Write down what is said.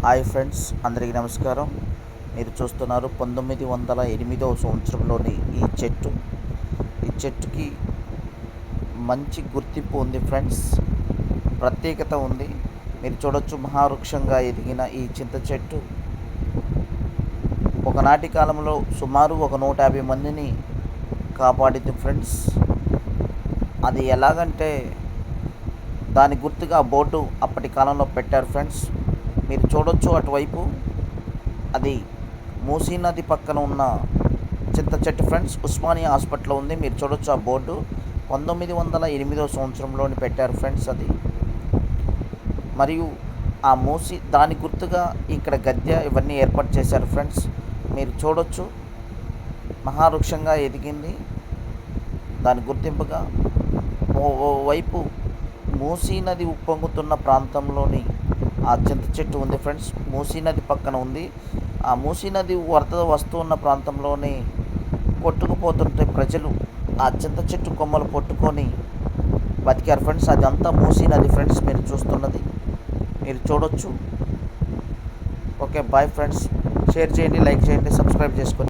Hi friends, అందరికీ నమస్కారం. మీరు చూస్తున్నారు 1908వ సంవత్సరంలోని ఈ చెట్టుకి మంచి గుర్తింపు ఉంది ఫ్రెండ్స్. ప్రత్యేకత ఉంది. మీరు చూడొచ్చు, మహావృక్షంగా ఎదిగిన ఈ చింత చెట్టు ఒకనాటి కాలంలో సుమారు 150 మందిని కాపాడింది ఫ్రెండ్స్. అది ఎలాగంటే దాని గుర్తుగా బోర్డు అప్పటి కాలంలో పెట్టారు ఫ్రెండ్స్. మీరు చూడొచ్చు, అటువైపు అది మూసీ నది పక్కన ఉన్న చింత చెట్టు ఫ్రెండ్స్. ఉస్మానియా హాస్పిటల్ ఉంది. మీరు చూడొచ్చు ఆ బోర్డు 1908వ సంవత్సరంలోని పెట్టారు ఫ్రెండ్స్ అది. మరియు ఆ మూసి దాని గుర్తుగా ఇక్కడ గద్దె ఇవన్నీ ఏర్పాటు చేశారు ఫ్రెండ్స్. మీరు చూడొచ్చు, మహావృక్షంగా ఎదిగింది. దాని గుర్తింపుగా ఓవైపు మూసీ నది ఉప్పొంగుతున్న ప్రాంతంలోని ఆ చింత చెట్టు ఉంది ఫ్రెండ్స్. మూసీ నది పక్కన ఉంది. ఆ మూసీ నది వరద వస్తున్న ప్రాంతంలోనే కొట్టుకుపోతుంటే ప్రజలు ఆ చింత చెట్టు కొమ్మలు పట్టుకొని బతికారు ఫ్రెండ్స్. అది అంతా మూసీ నది ఫ్రెండ్స్, మీరు చూస్తున్నది. మీరు చూడొచ్చు. Okay, bye friends. షేర్ చేయండి, లైక్ చేయండి, సబ్స్క్రైబ్ చేసుకోండి.